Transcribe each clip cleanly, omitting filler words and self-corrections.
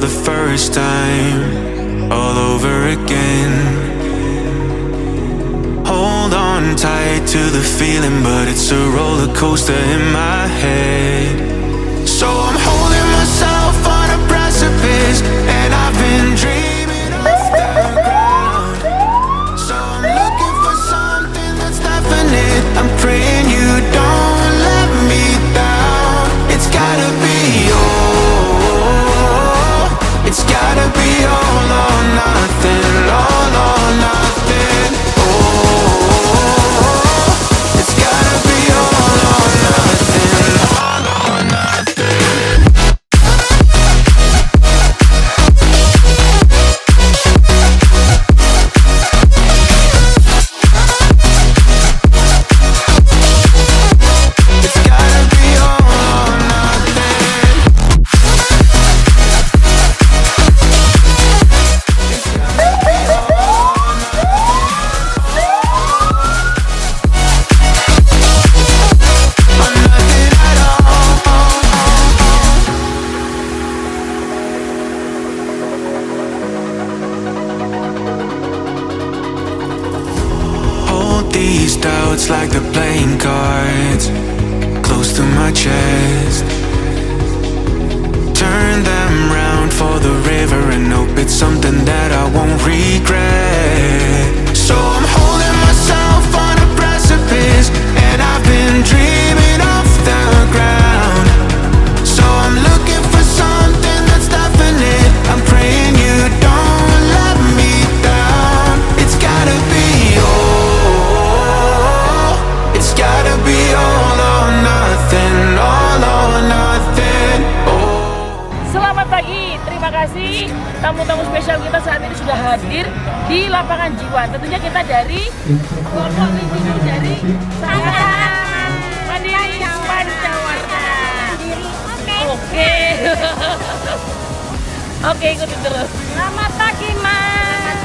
the first time, all over again. Hold on tight to the feeling, but it's a roller coaster in my head. So I'm holding myself on a precipice, and I've been dreaming off the ground. So I'm looking for something that's definite. I'm praying you don't let me down. It's gotta be all. It's gotta be all or nothing. All or nothing. Oh, it's gotta be all or nothing. All or nothing. It's gotta be all or nothing. It's gotta be all or nothing at all. Hold these doubts like the playing cards close to my chest. Turn them round for the river and hope it's something that I won't regret. So I'm holding myself on a precipice, and I've been dreaming off the ground. So I'm looking for something that's definite. I'm praying you don't let me down. It's gotta be all. It's gotta be all or nothing. All or nothing. Oh. Selamat pagi, terima kasih. Tamu-tamu spesial kita saat ini sudah hadir di lapangan jiwa. Tentunya kita dari kelompok individu dari SASANA Mandiri Pancawarna. Oke. Oke, ikutin terus. Selamat pagi, Mas.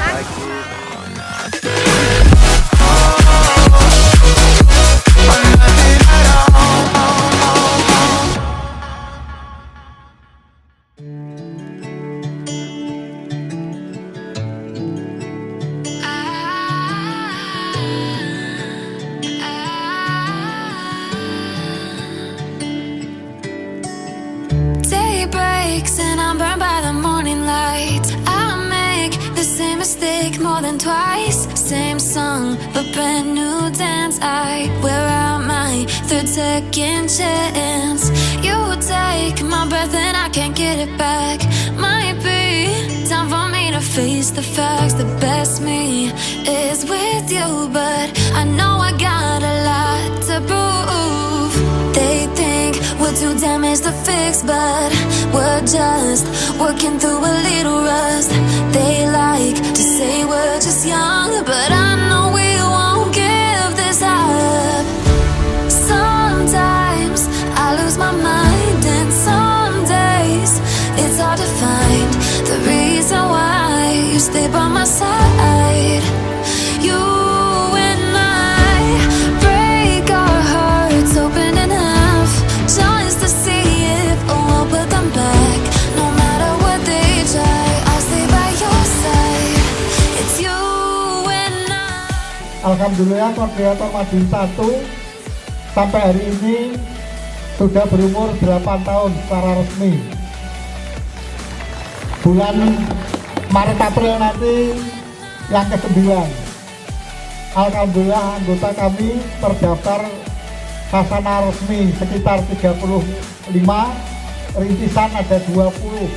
Day breaks and I'm burned by the morning light. I make the same mistake more than twice. Same song, but brand new dance. I wear out my third second chance. You take my breath and I can't get it back. Might be time for me to face the facts. The best me is with you, but I know I got a lot to prove. They think we're too damaged to fix, but we're just working through a little rust. They like to say we're just young, but I know we won't give this up. Sometimes I lose my mind, and some days it's hard to find the reason why you stay by my side. You and I break our hearts open in half, just to see if we'll put them back. No matter what they try, I'll stay by your side. It's you and I. Alhamdulillah, koordinator Madiun 1 sampai hari ini sudah berumur 8 tahun secara resmi. Bulan Maret April nanti yang ke-9. Alhamdulillah anggota kami terdaftar SASANA resmi sekitar 35, rintisan ada 20.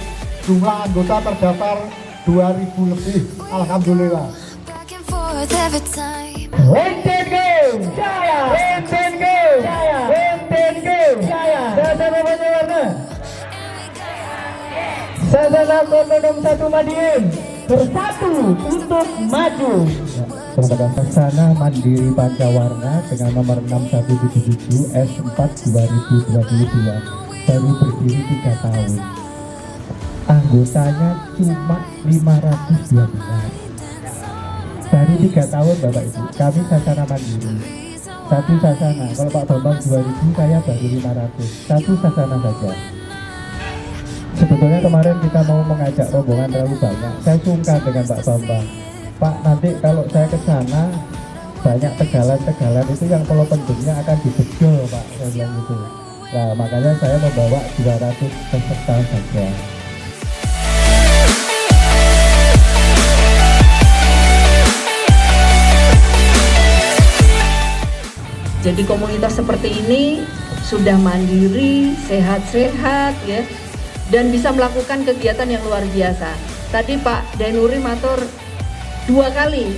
Jumlah anggota terdaftar 2000 lebih. Alhamdulillah. Back and forth every time. LING TIEN Game Jaya, LING TIEN Game Jaya, LING TIEN Game Jaya. SASANA Pancawarna, SASANA Koordinator 1 Madiun bersatu untuk maju. Kepada SASANA Mandiri Pancawarna dengan nomor 6177 S4 2022 baru berdiri 3 tahun. Anggotanya cuma 512. Baru 3 tahun Bapak Ibu, kami SASANA Mandiri. Satu SASANA, kalau Pak Bambang 2000, saya baru 500. Satu SASANA saja. Sebetulnya kemarin kita mau mengajak rombongan terlalu banyak. Saya sungkan dengan Pak Bambang. Pak, nanti kalau saya ke sana banyak tegalan-tegalan itu yang kalau pentingnya akan dibegal, Pak. Saya bilang gitu. Nah, makanya saya membawa 200 peserta saja. Jadi komunitas seperti ini sudah mandiri, sehat-sehat ya, dan bisa melakukan kegiatan yang luar biasa. Tadi Pak Dainuri matur 2 kali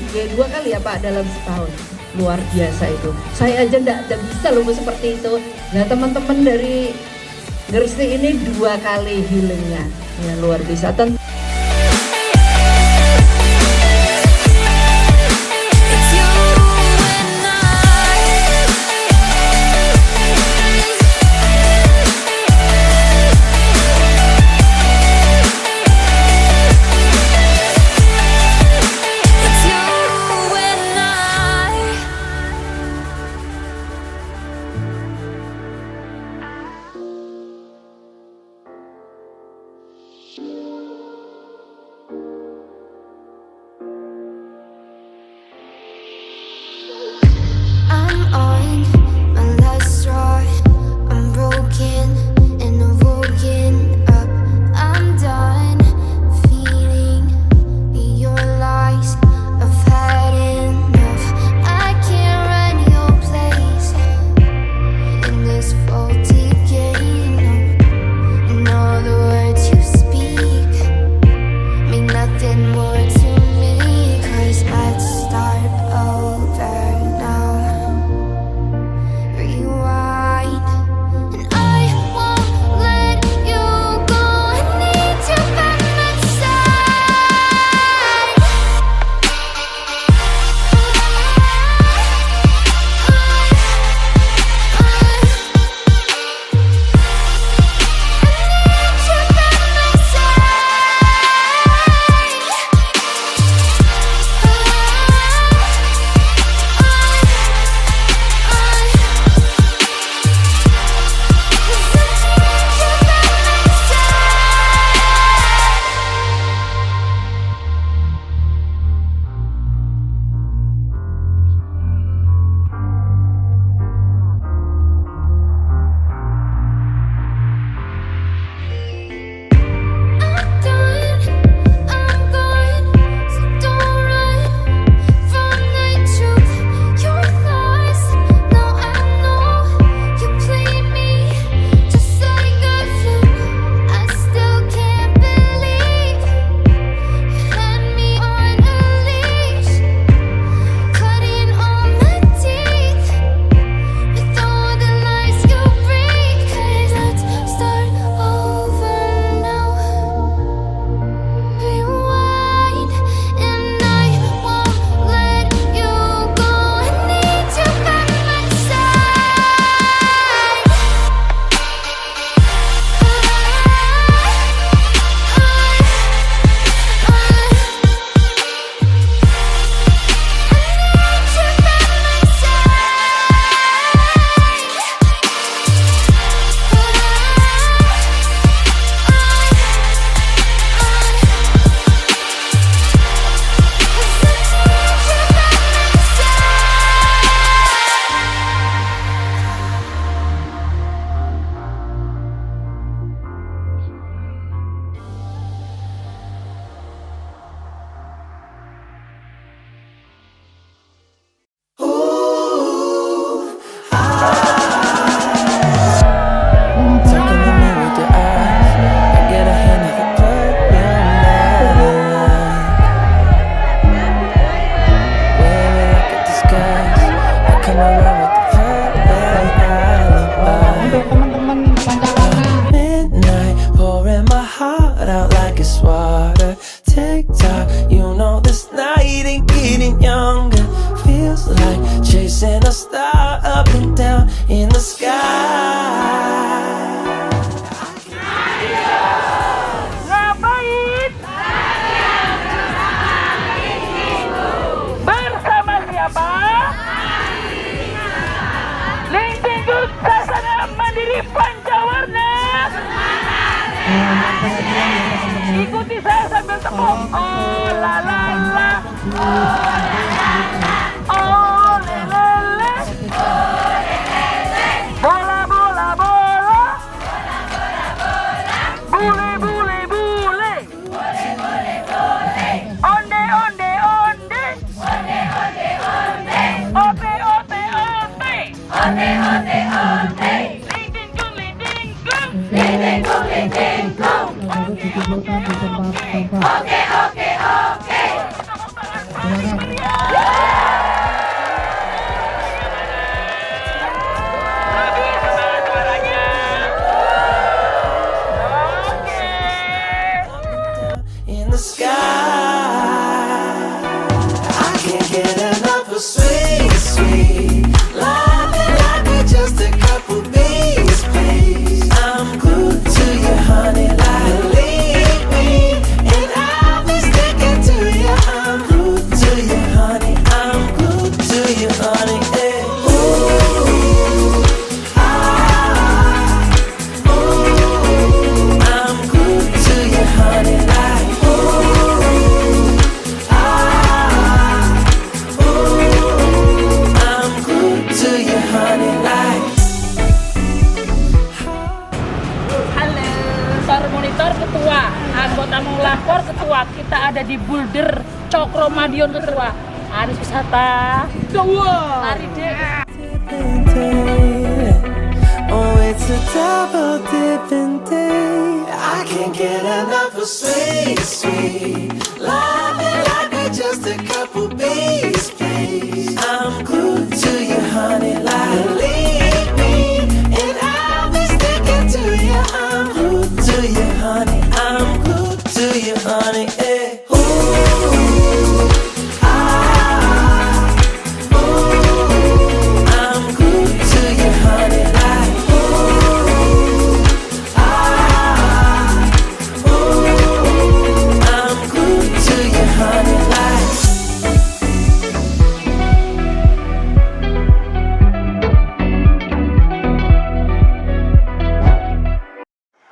ya Pak dalam setahun. Luar biasa itu. Saya aja enggak bisa loh seperti itu. Nah teman-teman dari Gresik ini 2 kali healingnya, ya luar biasa. Sasana Mandiri Pancawarna. In the sky, I can't get enough of sweet, sweet love, and like we're just a couple bees, please. I'm glued to you, honey, like leave me, and I'll be sticking to you. I'm glued to you, honey. I'm glued to you, honey. Hey. Ooh, ooh, I'm glued to you, honey, like. Ketua, anggota melapor ketua, kita ada di Boulder Cokro Madiun ketua, Aries Wisata, Jawa. Mari deh. Oh, it's a double dipping day. I can't get enough of sweet, sweet love, and like we're just a couple bees, please. I'm glued to you, honey, like leave me, and I'll be sticking to you. I'm glued to you, honey. I'm glued to you, honey. Hey. Ooh, ooh, I'm glued to you, honey. Like I'm glued to you, honey. Like.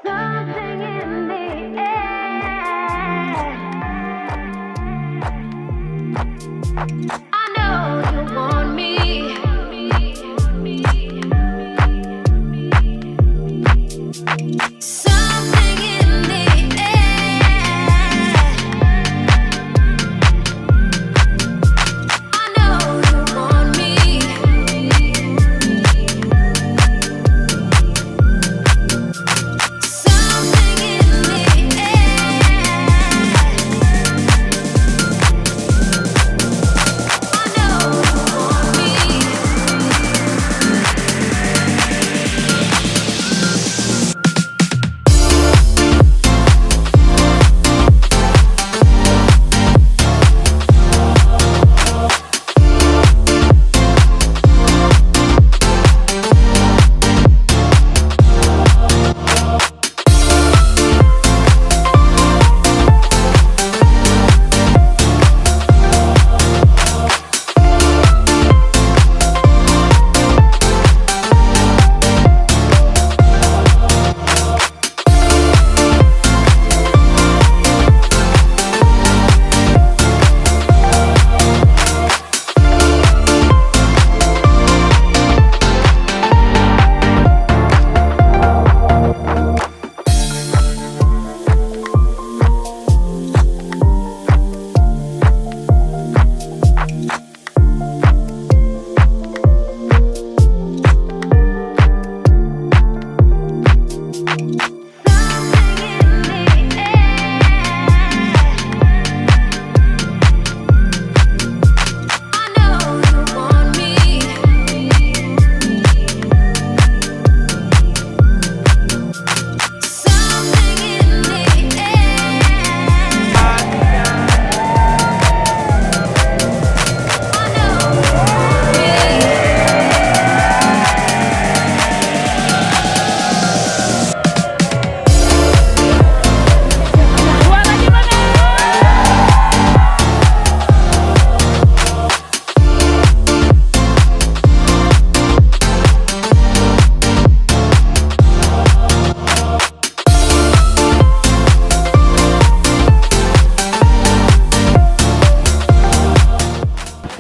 Something in the air. I know you want me. Something in the air. I know you want me. Something in the air. I know you want me.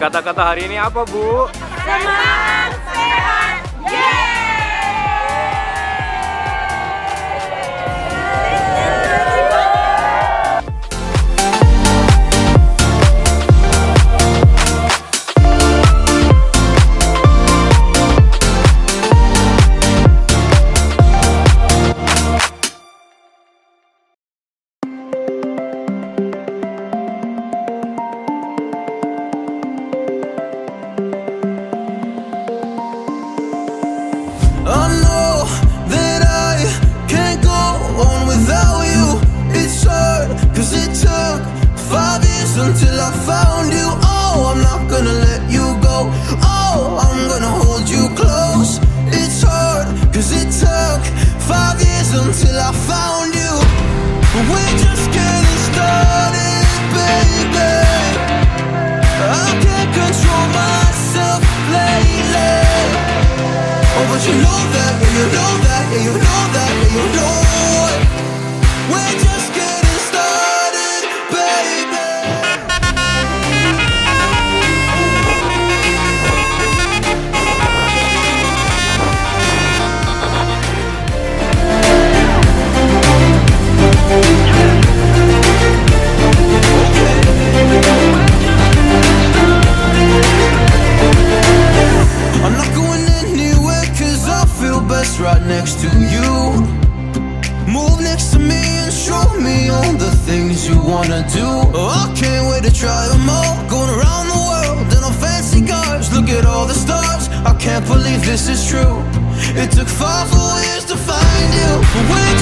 Kata-kata hari ini apa, Bu? Semangat, sehat, until I found you. Oh, I'm not gonna let you go. Oh, I'm gonna hold you close. It's hard, cause it took 5 years until I found you. We're just getting started, baby. I can't control myself lately. Oh, but you know that, yeah, you know that, yeah, you know that, yeah, you know it. We're just getting started, baby. I'm not going anywhere cause I feel best right next to you. Move next to me and show me all the things you wanna do. Oh, I can't wait to try them all. Going around the world in on fancy cars. Look at all the stars. I can't believe this is true. It took 5 whole years to find you. We're